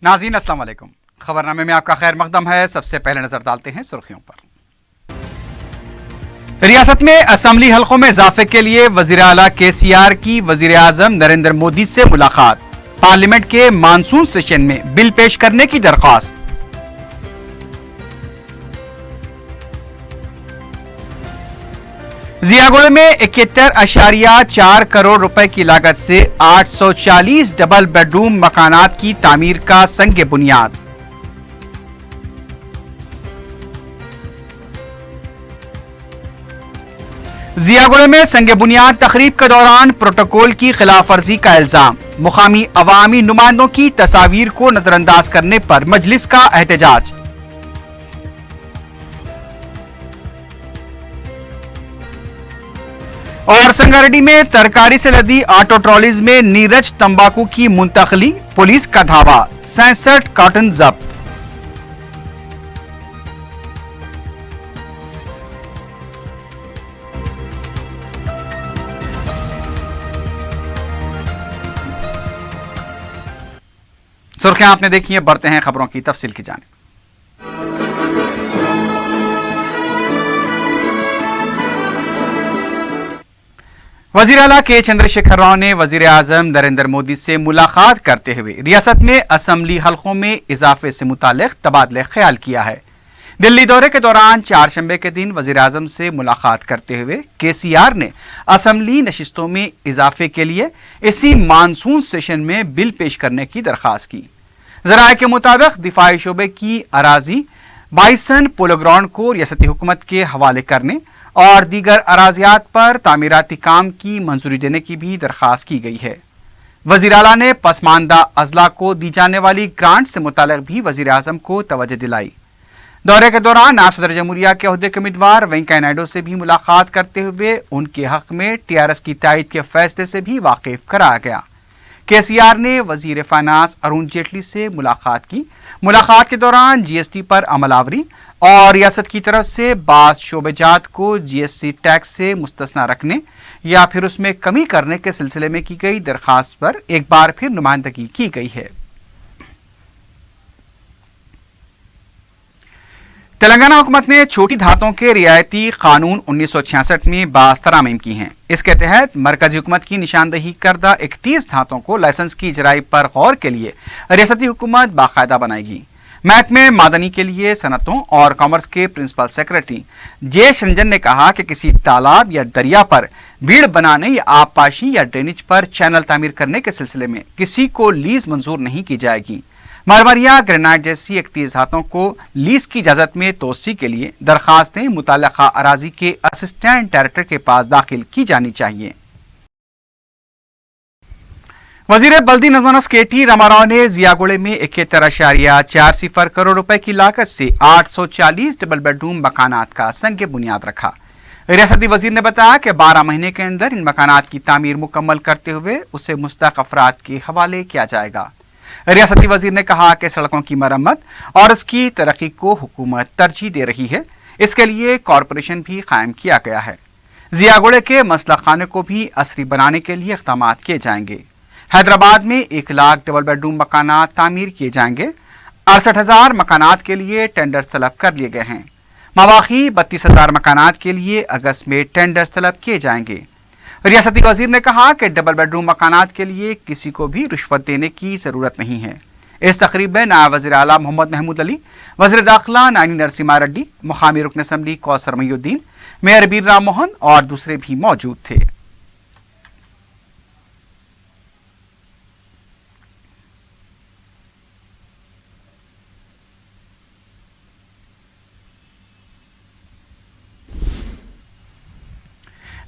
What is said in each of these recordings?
नाज़रीन अस्सलाम वालेकुम। खबरनामे में आपका खैर मकदम है। सबसे पहले नजर डालते हैं सुर्खियों पर। रियासत में असेंबली हलकों में इजाफे के लिए वजीर आला KCR की वजीर आजम नरेंद्र मोदी से मुलाकात। पार्लियामेंट के मानसून सेशन में बिल पेश करने की दरख्वास्त। जियागुड़े में 71.4 करोड़ रुपए की लागत से 840 डबल बेडरूम मकानात की तामीर का संग बुनियाद। जियागुड़े में संग बुनियाद तकरीब के दौरान प्रोटोकॉल की खिलाफ वर्जी का इल्जाम। मुकामी अवामी नुमाइंदों की तस्वीर को नजरअंदाज करने पर मजलिस का एहतजाज। और संगारेड्डी में तरकारी से लदी ऑटो ट्रॉलीज में नीरज तंबाकू की मुंतकली। पुलिस का धावा, 67 कार्टन जब्त। सुर्खियां आपने देखी है, बढ़ते हैं खबरों की तफसील की जानिब। वजीर आला के चंद्रशेखर राव ने वजीर आजम नरेंद्र मोदी से मुलाकात करते हुए रियासत में असेंबली हलकों में इजाफे से मुतालिक तबादले ख्याल किया है। दिल्ली दौरे के दौरान चारशंबे के दिन वजीर आजम से मुलाकात करते हुए KCR ने असेंबली नशिस्तों में इजाफे के लिए इसी मानसून सेशन में बिल पेश करने की दरख्वास्त की। ज़राए के मुताबिक दिफाई शोबे की अराजी बाइसन पोलो ग्राउंड को रियासती हुकूमत के हवाले करने और दीगर अराजियात पर तामीराती काम की मंजूरी देने की भी दरख्वास्त की गई है। वजीर आला ने पसमानदा अजला को दी जाने वाली ग्रांट से मुतालिक भी वजीर आजम को तवज्जो दिलाई। दौरे के दौरान नायब सदर जमहूरिया के ओहदे के उम्मीदवार वेंकैया नायडू से भी मुलाकात करते हुए उनके हक में TRS की तायद के फैसले से भी वाकिफ कराया गया। KCR ने वजीर फाइनेंस अरुण जेटली से मुलाकात की। मुलाकात के दौरान GST पर अमलावरी और रियासत की तरफ से बाज़ शोबेजात को GST टैक्स से मुस्तस्ना रखने या फिर उसमें कमी करने के सिलसिले में की गई दरख्वास्त पर एक बार फिर नुमाइंदगी की गई है। तेलंगाना हुकूमत ने छोटी धातों के रियायती कानून 1966 में बाज़ तरामीम की हैं। इसके तहत मरकजी हुकूमत की निशानदही करदा 31 धातों को लाइसेंस की इजराई पर गौर के लिए रियासती हुकूमत बाकायदा बनाएगी। महकमे मादनी के लिए सनतों और कॉमर्स के प्रिंसिपल सेक्रेटरी J. रंजन ने कहा कि किसी तालाब या दरिया पर भीड़ बनाने या आबपाशी या ड्रेनेज पर चैनल तामीर करने के सिलसिले में किसी को लीज मंजूर नहीं की जाएगी। मरमरिया ग्रेनाइट जैसी 31 धातों को लीज की इजाजत में तोसी के लिए दरखास्तें मुताल्लिका अराजी के असिस्टेंट डायरेक्टर के पास दाखिल की जानी चाहिए। वजीर बल्दी नजमानस KT रामाराव ने जियागुड़े में 71.40 करोड़ रुपए की लागत से 840 डबल बेडरूम मकानात का संग बुनियाद रखा। रियासती वजीर ने बताया कि 12 महीने के अंदर इन मकानात की तामीर मुकम्मल करते हुए उसे मुस्तहक अफराद के हवाले किया जाएगा। रियासती वजीर ने कहा कि सड़कों की मरम्मत और इसकी तरक्की को हुकूमत तरजीह दे रही है। इसके लिए कॉरपोरेशन भी कायम किया गया है। जियागुड़े के मसला खाने को भी असरी बनाने के लिए इक़दाम किए जाएंगे। हैदराबाद में 1 लाख डबल बेडरूम मकानात तामीर किए जाएंगे। 68,000 मकानात के लिए टेंडर तलब कर लिए गए हैं। मवाखी 32,000 मकानात के लिए अगस्त में टेंडर तलब किए जाएंगे। रियासती वजीर ने कहा कि डबल बेडरूम मकानात के लिए किसी को भी रिश्वत देने की जरूरत नहीं है। इस तकरीब में नायब वज़ीर आला मोहम्मद महमूद अली, वज़ीर दाखिला नानी नरसिम्हा रेड्डी, मुकामी रुकन असम्बली कौसर मईउद्दीन, मेयर बीर राम मोहन और दूसरे भी मौजूद थे।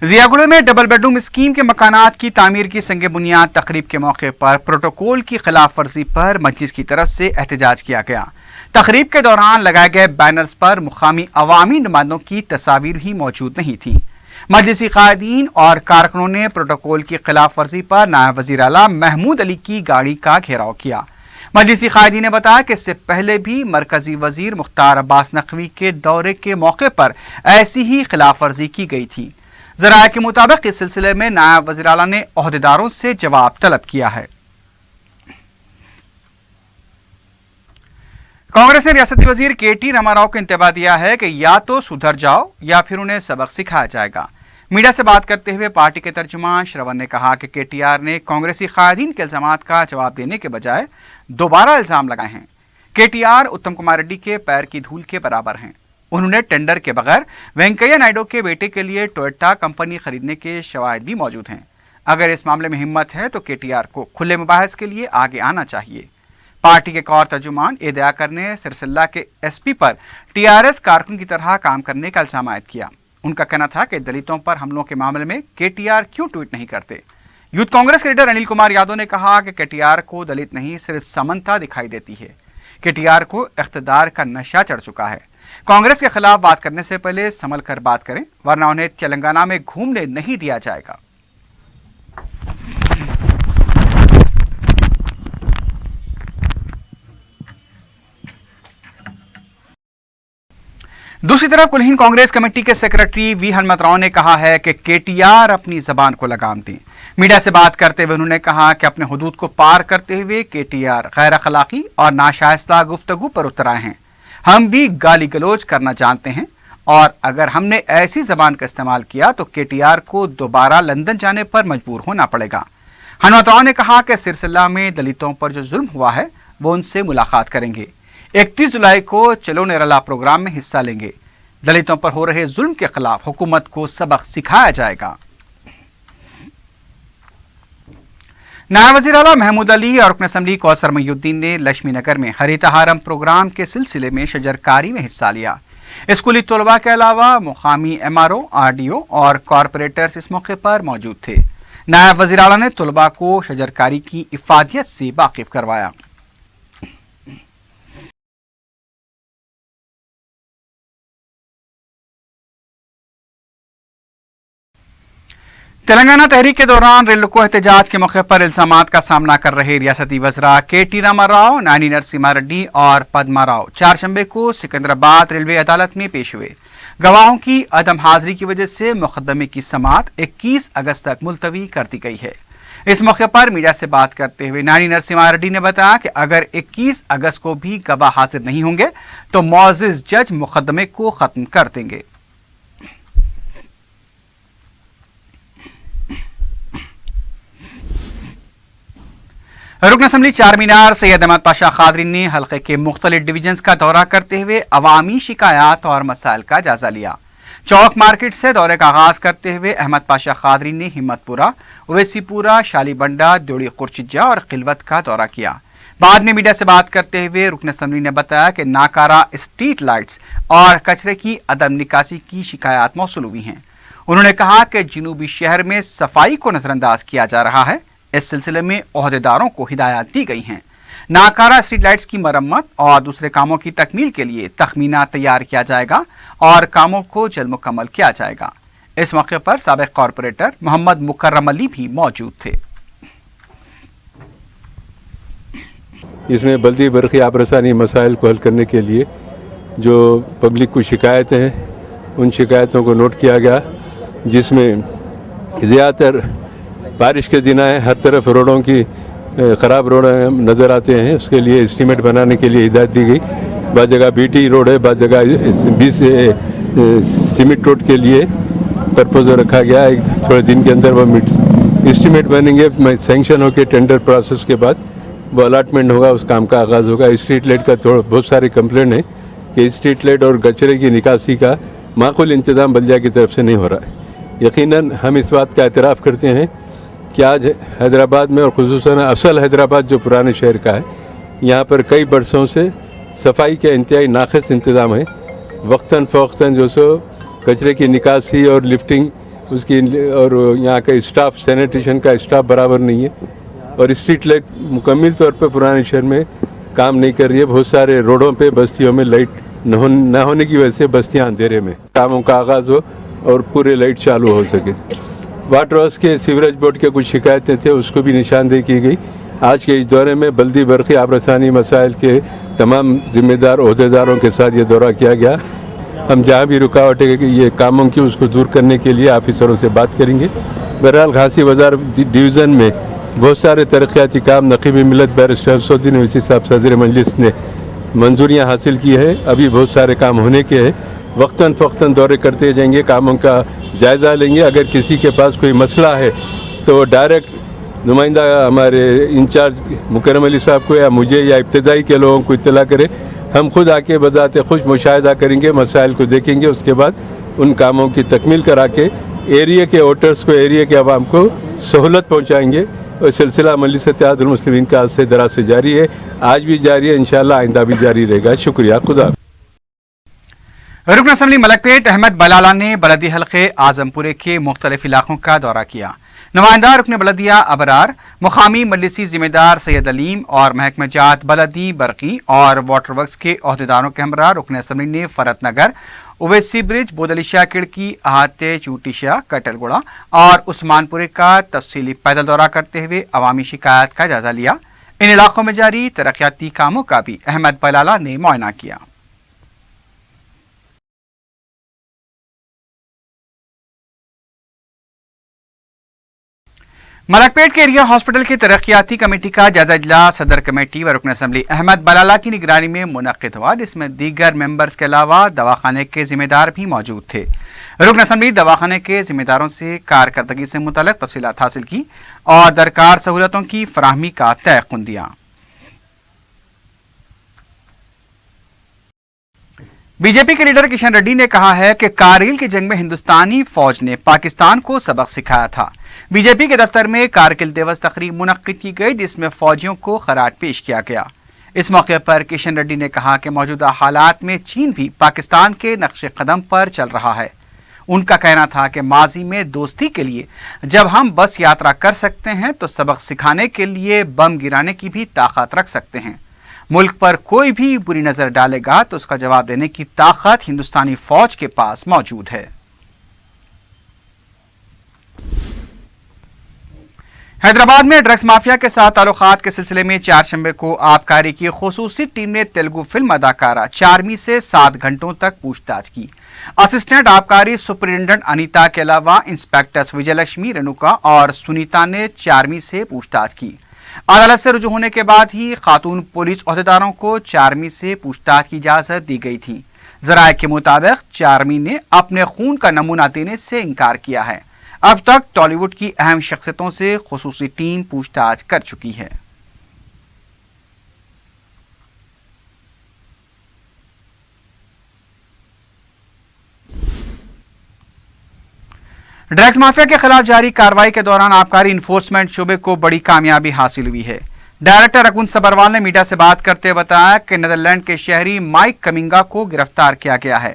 जियागुड़े में डबल बेडरूम स्कीम के मकानात की तामीर की संग बुनियाद तकरीब के मौके पर प्रोटोकॉल की खिलाफ वर्जी पर मजलिस की तरफ से एहतजाज किया गया। तकरीब के दौरान लगाए गए बैनर्स पर मुकामी अवामी नुमाइंदों की तस्वीर भी मौजूद नहीं थी। मजलिसी कायदीन और कारकुनों ने प्रोटोकॉल की खिलाफ वर्जी पर नायब वज़ीर आला महमूद अली की गाड़ी का घेराव किया। मजलिसी कायदीन ने बताया कि इससे पहले भी मरकजी वजीर मुख्तार अब्बास नकवी के दौरे के मौके पर ऐसी ही खिलाफ वर्जी की गई थी। ज़राए के मुताबिक इस सिलसिले में नायब वज़ीर आला ने ओहदेदारों से जवाब तलब किया है। कांग्रेस ने रियासती वजीर केटी रामाराव को इंतबा दिया है कि या तो सुधर जाओ या फिर उन्हें सबक सिखाया जाएगा। मीडिया से बात करते हुए पार्टी के तर्जुमान श्रवण ने कहा कि केटीआर ने कांग्रेसी कायदीन के इल्जामात का जवाब देने के बजाय दोबारा इल्जाम लगाए हैं। केटीआर उत्तम कुमार रेड्डी के पैर की धूल के बराबर हैं। उन्होंने टेंडर के बगैर वेंकैया नायडू के बेटे के लिए टोयोटा कंपनी खरीदने के शवाहिद भी मौजूद हैं। अगर इस मामले में हिम्मत है तो केटीआर को खुले मुबाहिस के लिए आगे आना चाहिए। पार्टी के और तर्जुमान ए दयाकर ने सिरसिल्ला के एसपी पर टीआरएस कारकुन की तरह काम करने का इल्जाम आयद किया। उनका कहना था कि दलितों पर हमलों के मामले में केटीआर क्यों ट्वीट नहीं करते। यूथ कांग्रेस के लीडर अनिल कुमार यादव ने कहा कि केटीआर को दलित नहीं सिर्फ समानता दिखाई देती है। केटीआर को इख्तिदार का नशा चढ़ चुका है। कांग्रेस के खिलाफ बात करने से पहले संभल कर बात करें, वरना उन्हें तेलंगाना में घूमने नहीं दिया जाएगा। दूसरी तरफ कुलहीन कांग्रेस कमेटी के सेक्रेटरी वी हनुमतराव ने कहा है कि केटीआर अपनी जबान को लगाम दें। मीडिया से बात करते हुए उन्होंने कहा कि अपने हुदूद को पार करते हुए केटीआर गैर अखलाकी और नाशाइस्ता गुफ्तगू पर उतर आए हैं। हम भी गाली गलौज करना जानते हैं और अगर हमने ऐसी जबान का इस्तेमाल किया तो केटीआर को दोबारा लंदन जाने पर मजबूर होना पड़ेगा। हनुमतराव ने कहा कि सिरसिल्ला में दलितों पर जो जुल्म हुआ है वो उनसे मुलाकात करेंगे। 31 जुलाई को चलो निराला प्रोग्राम में हिस्सा लेंगे। दलितों पर हो रहे जुल्म के खिलाफ हुकूमत को सबक सिखाया जाएगा। नायब वज़ीर आला महमूद अली और रुकन असम्बली कौसर मोहिउद्दीन ने लक्ष्मी नगर में हरितहारम प्रोग्राम के सिलसिले में शजरकारी में हिस्सा लिया। स्कूली तलबा के अलावा मुकामी MRO, RDO और कॉरपोरेटर्स इस मौके पर मौजूद थे। नायब वज़ीर आला ने तलबा को शजरकारी की इफादियत से वाकिफ करवाया। तेलंगाना तहरीक के दौरान रेल रोको एहतजाज के मौके पर इल्जामात का सामना कर रहे रियासती वज़रा केटी रामाराव, नानी नरसिम्हा रेड्डी और पद्मा राव चारशंबे को सिकंदराबाद रेलवे अदालत में पेश हुए। गवाहों की अदम हाजिरी की वजह से मुकदमे की समाअत 21 अगस्त तक मुलतवी कर दी गई है। इस मौके पर मीडिया से बात करते हुए नानी नरसिम्हा रेड्डी ने बताया कि अगर 21 अगस्त को भी गवाह हाजिर नहीं होंगे तो मुअज़्ज़िज़ जज मुकदमे को खत्म कर देंगे। रुकन असम्बली चार मीनार सैयद अहमद पाशा खादरी ने हल्के के मुख्तलिफ डिवीजन्स का दौरा करते हुए अवामी शिकायत और मसाइल का जायजा लिया। चौक मार्केट से दौरे का आगाज करते हुए अहमद पाशा खादरी ने हिम्मतपुरा, ओवैसीपुरा, शालीबंडा, द्योड़ी कुर्चिजा और खिलवत का दौरा किया। बाद में मीडिया से बात करते हुए रुकन असम्बली ने बताया कि नाकारा स्ट्रीट लाइट्स और कचरे की अदम निकासी की शिकायत मौसूल हुई हैं। उन्होंने कहा कि जनूबी शहर में सफाई को नजरअंदाज किया जा रहा है। इस सिलसिले में ओहदेदारों को हिदायत दी गई हैं। नाकारा स्ट्रीट लाइट्स की मरम्मत और दूसरे कामों की तकमील के लिए तखमीना तैयार किया जाएगा और कामों को जल्द मुकम्मल किया जाएगा। इस मौके पर साबिक कॉरपोरेटर मोहम्मद मुकर्रम अली भी मौजूद थे। इसमें बल्दी बरक़ी आबरसानी मसाइल को हल करने के लिए जो पब्लिक को शिकायतें हैं उन शिकायतों को नोट किया गया, जिसमें ज़्यादातर बारिश के दिन आए, हर तरफ रोडों की ख़राब रोड नज़र आते हैं। उसके लिए एस्टीमेट बनाने के लिए हिदायत दी गई। बाद जगह BT रोड है, बाद जगह 20 सीमेंट रोड के लिए प्रपोजल रखा गया। एक थोड़े दिन के अंदर वो एस्टीमेट बनेंगे। सेंक्शन होकर टेंडर प्रोसेस के बाद वो अलाटमेंट होगा, उस काम का आगाज़ होगा। स्ट्रीट लाइट का बहुत सारे कंप्लेंट है कि स्ट्रीट लाइट और कचरे की निकासी का माकूल इंतज़ाम बल्दिया की तरफ से नहीं हो रहा है। यकीनन हम इस बात का एतराफ़ करते हैं कि आज हैदराबाद में और ख़ुसूसन असल हैदराबाद जो पुराने शहर का है, यहाँ पर कई बरसों से सफाई के इंतहाई नाक़िस इंतज़ाम है। वक्तन फ़वक्तन जो सो कचरे की निकासी और लिफ्टिंग उसकी, और यहाँ का स्टाफ, सैनिटेशन का स्टाफ बराबर नहीं है और स्ट्रीट लाइट मुकम्मल तौर पर पुराने शहर में काम नहीं कर रही है। बहुत सारे रोडों पे, बस्तियों में लाइट न होने की वजह से बस्तियाँ अंधेरे में, कामों का आगाज़ हो और पूरे लाइट चालू हो सके। वाटर हाउस के सीवरेज बोर्ड के कुछ शिकायतें थे, उसको भी निशानदेही की गई। आज के इस दौरे में बल्दी बरक़ी आबरसानी मसाइल के तमाम जिम्मेदार ओहदेदारों के साथ ये दौरा किया गया। हम जहाँ भी रुकावटें ये कामों की उसको दूर करने के लिए ऑफिसरों से बात करेंगे। बहरहाल घासी बाज़ार डिवीज़न में बहुत सारे तरक्याती काम नक़ीब मिल्लत बैरिस्टर असदुद्दीन ओवैसी साहब सदर मजलिस ने मंजूरियां हासिल की है। अभी बहुत सारे काम होने के हैं। वक्तन फ़क्तन दौरे करते जाएंगे, कामों का जायज़ा लेंगे। अगर किसी के पास कोई मसला है तो डायरेक्ट नुमाइंदा हमारे इंचार्ज मुकर्रम अली साहब को या मुझे या इब्तदाई के लोगों को इत्तला करें। हम खुद आके बजाते खुद मुशाहिदा करेंगे, मसाइल को देखेंगे, उसके बाद उन कामों की तकमील करा के एरिया के वोटर्स को, एरिया के अवाम को सहूलत पहुँचाएँगे। और सिलसिला मजलिस इत्तेहादुल मुस्लिमीन का आज से दराज से जारी है, आज भी जारी है, इंशाअल्लाह आइंदा भी जारी रहेगा। शुक्रिया। खुदा। रुकन असम्बली मलकपेट अहमद बलाला ने बलदी हल्के आजमपुरे के मुख्तलिफ इलाकों का दौरा किया। नुमाइंदा रुकन बलदिया अबरार, मुकामी मजलिसी जिम्मेदार सैयद अलीम और महकमा जात बलदी बरकी और वाटर वर्क्स के अहदेदारों के हमरा रुकन असम्बली ने फरत नगर, ओवैसी ब्रिज, बोदलिशा किड़की, अहाते चूटिशा, कटलगुड़ा और उस्मानपुरे का तफसीली पैदल दौरा करते हुए अवामी शिकायत का जायजा लिया। इन इलाकों में जारी तरक्याती कामों का भी अहमद बलाला ने मुआयना किया। मलकपेट के एरिया हॉस्पिटल की तरक्याती कमेटी का जायजा इजलास सदर कमेटी व रुकन असम्बली अहमद बलाला की निगरानी में मुनक्किद हुआ, जिसमें दीगर मेंबर्स के अलावा दवाखाने के जिम्मेदार भी मौजूद थे। रुकन असम्बली दवाखाने के जिम्मेदारों से कारकर्दगी से मुतल्लिक तफसीलात हासिल की और दरकार सहूलतों की फराहमी का तयक़ुन दिया। बीजेपी के लीडर किशन रेड्डी ने कहा है कि कारगिल की जंग में हिंदुस्तानी फौज ने पाकिस्तान को सबक सिखाया था। बीजेपी के दफ्तर में कारगिल दिवस तकरीब मुनक्किद की गई, जिसमें फौजियों को खराज पेश किया गया। इस मौके पर किशन रेड्डी ने कहा कि मौजूदा हालात में चीन भी पाकिस्तान के नक्शे कदम पर चल रहा है। उनका कहना था कि माजी में दोस्ती के लिए जब हम बस यात्रा कर सकते हैं तो सबक सिखाने के लिए बम गिराने की भी ताकत रख सकते हैं। मुल्क पर कोई भी बुरी नजर डालेगा तो उसका जवाब देने की ताकत हिंदुस्तानी फौज के पास मौजूद है। हैदराबाद में ड्रग्स माफिया के साथ ताल्लुकात के सिलसिले में चारशंबे को आबकारी की खुसूसी टीम ने तेलुगु फिल्म अदाकारा चार्मी से 7 घंटों तक पूछताछ की। असिस्टेंट आबकारी सुपरिटेंडेंट अनीता के अलावा इंस्पेक्टर्स विजयलक्ष्मी, रेणुका और सुनीता ने चार्मी से पूछताछ की। अदालत से रुजू होने के बाद ही खातून पुलिस ओहदेदारों को चार्मी से पूछताछ की इजाजत दी गई थी। जराये के मुताबिक चार्मी ने अपने खून का नमूना देने से इनकार किया है। अब तक टॉलीवुड की अहम शख्सियतों से खुसूसी टीम पूछताछ कर चुकी है। ड्रग्स माफिया के खिलाफ जारी कार्रवाई के दौरान आबकारी इन्फोर्समेंट शोबे को बड़ी कामयाबी हासिल हुई है। डायरेक्टर अकुन सबरवाल ने मीडिया से बात करते हुए बताया कि नीदरलैंड के शहरी माइक कमिंगा को गिरफ्तार किया गया है।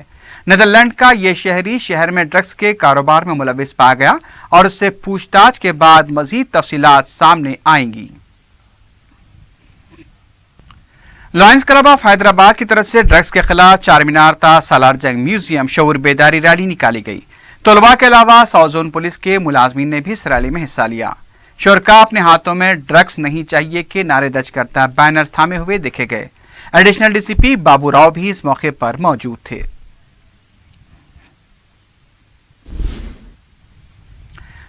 नीदरलैंड का यह शहरी शहर में ड्रग्स के कारोबार में मुलविस पाया गया और उससे पूछताछ के बाद मजीद तफसीलात सामने आएंगी। लॉयंस क्लब ऑफ हैदराबाद की तरफ से ड्रग्स के खिलाफ चारमीनार ता सालार जंग म्यूजियम शऊर बेदारी रैली निकाली गई। तलबा के अलावा साउथ जोन पुलिस के मुलाजमीन ने भी इस रैली में हिस्सा लिया। शुरका अपने हाथों में ड्रग्स नहीं चाहिए के नारे दर्ज करता बैनर्स थामे हुए देखे गए। एडिशनल डीसीपी बाबू राव भी इस मौके पर मौजूद थे।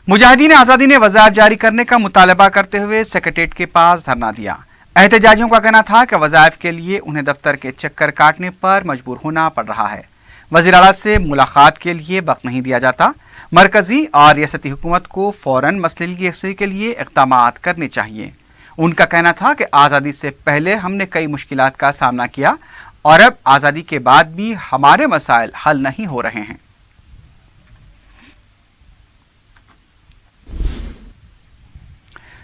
मुजाहिदीन आजादी ने वज़ायफ जारी करने का मुतालबा करते हुए सेक्रेटेरिएट के पास धरना दिया। एहतजाजियों का कहना था कि वज़ायफ के लिए उन्हें दफ्तर के चक्कर काटने पर मजबूर होना पड़ रहा है। वज़ीर आला से मुलाकात के लिए वक्त नहीं दिया जाता। मरकजी और रियासती हुकूमत को फौरन मसले की यकसूई के लिए इक़दामात करने चाहिए। उनका कहना था कि आज़ादी से पहले हमने कई मुश्किलात का सामना किया और अब आज़ादी के बाद भी हमारे मसाइल हल नहीं हो रहे हैं।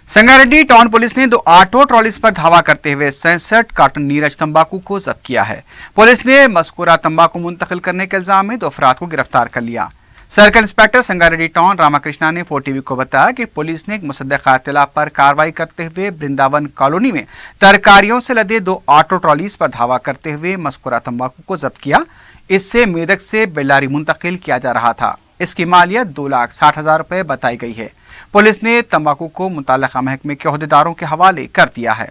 संगारेड्डी टाउन पुलिस ने 2 ऑटो ट्रॉलीज पर धावा करते हुए 67 कार्टन नीरज तंबाकू को जब्त किया है। पुलिस ने मज़कूरा तंबाकू मुंतकिल करने के इल्जाम में 2 अफराद को गिरफ्तार कर लिया। Circle inspector Sangareddy town Ramakrishna ने 4TV को बताया कि पुलिस ने एक मुसद्दक़ा इत्तला पर कार्रवाई करते हुए वृंदावन कॉलोनी में तरकारियों से लदे 2 ऑटो ट्रॉलीज पर धावा करते हुए मज़कूरा तंबाकू को जब्त किया। इससे मेदक से बेल्लारी मुंतकिल किया जा रहा था। इसकी मालियत 2,60,000 रुपये बताई गई है। पुलिस ने तंबाकू को मुताल्लिका महकमे के अहदेदारों के हवाले कर दिया है।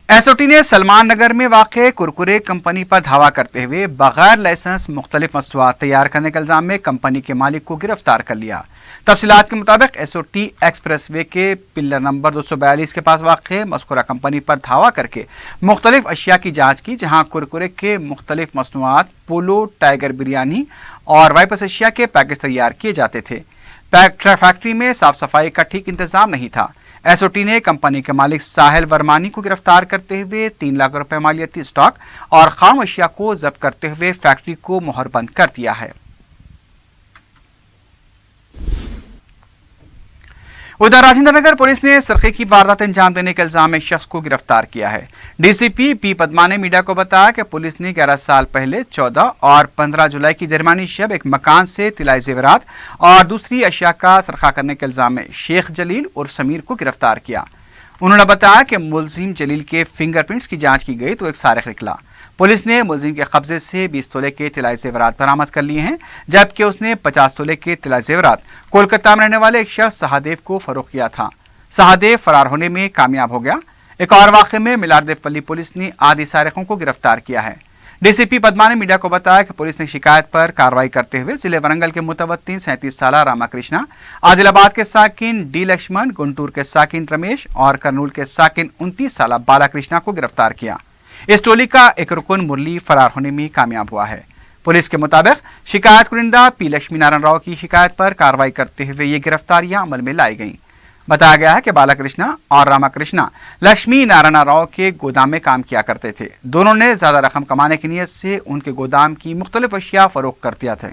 एसओटी ने सलमान नगर में वाक़ कुरकुरे कंपनी पर धावा करते हुए बगैर लाइसेंस मुख्तलिफ मसनूआत तैयार करने के इल्जाम में कंपनी के मालिक को गिरफ्तार कर लिया। तफसीलात के मुताबिक एसओटी एक्सप्रेस वे के पिल्लर नंबर 242 के पास वाक़ मज़कूरा कंपनी पर धावा करके मुख्तलिफ अशिया की जाँच की, जहाँ कुरकुरे के मुख्तलिफ मसनूआत, पोलो, टाइगर बिरयानी और वाइपस अशिया के पैकेज तैयार किए जाते थे। फैक्ट्री में साफ सफाई का ठीक इंतजाम नहीं था। एसओटी ने कंपनी के मालिक साहिल वर्मानी को गिरफ्तार करते हुए 3 लाख रुपए मालियती स्टॉक और खाम अशिया को जब्त करते हुए फैक्ट्री को मोहरबंद कर दिया है। उधर राजेंद्र नगर पुलिस ने सरखे की वारदात अंजाम देने के इल्जाम में एक शख्स को गिरफ्तार किया है। डीसीपी पी पद्मा ने मीडिया को बताया कि पुलिस ने 11 साल पहले 14 और 15 जुलाई की दरमियानी शब एक मकान से तिलाई जेवरात और दूसरी अशिया का सरखा करने के इल्जाम में शेख जलील उर्फ समीर को गिरफ्तार किया। उन्होंने बताया कि मुलजिम जलील के फिंगरप्रिंट्स की जांच की गई तो एक सारिक निकला। पुलिस ने मुलजिम के कब्जे से 20 तोले के तिलाई जेवरात बरामद कर लिए हैं, जबकि उसने 50 तोले के तिलाई जेवरात कोलकाता में रहने वाले एक शख्स सहादेव को फरोख्त किया था। सहादेव फरार होने में कामयाब हो गया। एक और वाक़े में मिलारदेवपल्ली पुलिस ने आधे सारिकों को गिरफ्तार किया है। डीसीपी पद्मा ने मीडिया को बताया कि पुलिस ने शिकायत पर कार्रवाई करते हुए जिले वरंगल के मुतवत्तिन 37 साला रामाकृष्णा, आदिलाबाद के साकिन डी लक्ष्मण, गुंटूर के साकिन रमेश और करनूल के साकिन 29 साला बालाकृष्णा को गिरफ्तार किया। इस टोली का एक रुकन मुरली फरार होने में कामयाब हुआ है। पुलिस के मुताबिक शिकायत कुरिंदा पी लक्ष्मी नारायण राव की शिकायत पर कार्रवाई करते हुए ये गिरफ्तारियां अमल में लाई गईं। बताया गया है कि बालाकृष्णा और रामाकृष्णा लक्ष्मी नारायण राव के गोदाम में काम किया करते थे। दोनों ने ज्यादा रकम कमाने की नीयत से उनके गोदाम की मुख्तलिफ अशिया फरोख्त कर दिया था।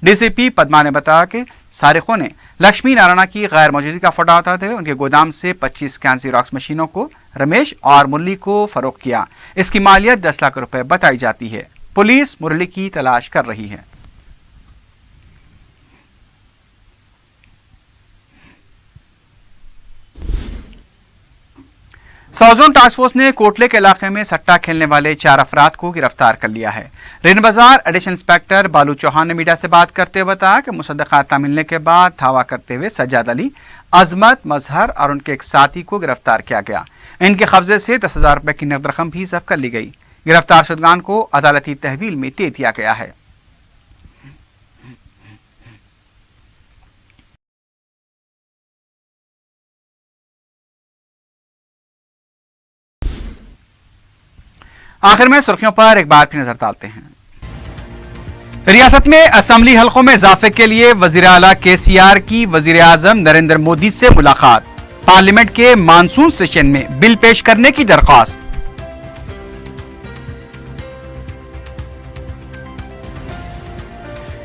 डीसीपी पद्मा ने बताया कि सारिकों ने लक्ष्मी नारायण की गैर मौजूदगी का फायदा उठाते हुए उनके गोदाम से 25 स्कैन ज़ेरॉक्स मशीनों को रमेश और मुरली को फरोख्त किया। इसकी मालियत 10 लाख रुपए बताई जाती है। पुलिस मुरली की तलाश कर रही है। साउथ टास्क फोर्स ने कोटले के इलाके में सट्टा खेलने वाले 4 अफराद को गिरफ्तार कर लिया है। रेन बाजार एडिशनल इंस्पेक्टर बालू चौहान ने मीडिया से बात करते हुए बताया कि मुसद्दक़ात मिलने के बाद धावा करते हुए सज्जाद अली, अजमत, मजहर और उनके एक साथी को गिरफ्तार किया गया। इनके कब्जे से 10,000 रुपए की नकद रकम भी जब्त कर ली गई। गिरफ्तार शुदगान को अदालती तहवील में दे दिया गया है। आखिर में सुर्खियों पर एक बार फिर नजर डालते हैं। रियासत में असेंबली हलकों में इजाफे के लिए वजीर आला केसीआर की वजीर आजम नरेंद्र मोदी से मुलाकात। पार्लियामेंट के मानसून सेशन में बिल पेश करने की दरख्वास्त।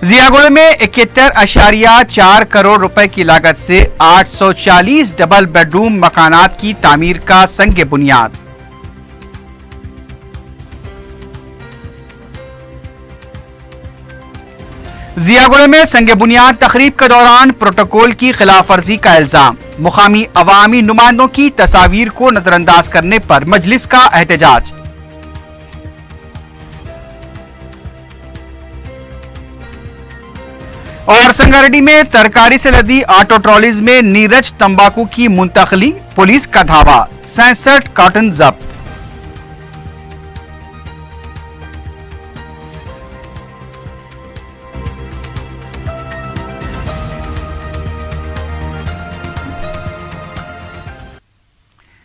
जियागुड़े में 71.4 करोड़ रुपए की लागत से 840 डबल बेडरूम मकानात की तामीर का संग बुनियाद। जियागुड़े में संग बुनियाद तकरीब के दौरान प्रोटोकॉल की खिलाफ वर्जी का इल्जाम। मुकामी अवामी नुमाइंदों की तस्वीर को नजरअंदाज करने पर मजलिस का एहतजाज। और संगारेड्डी में तरकारी से लदी ऑटो ट्रॉलीज में नीरज तंबाकू की मुंतकली, पुलिस का धावा, 67 कार्टन जब्त।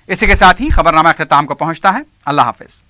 इसी के साथ ही खबरनामा अख्ताम को पहुंचता है। अल्लाह हाफिज।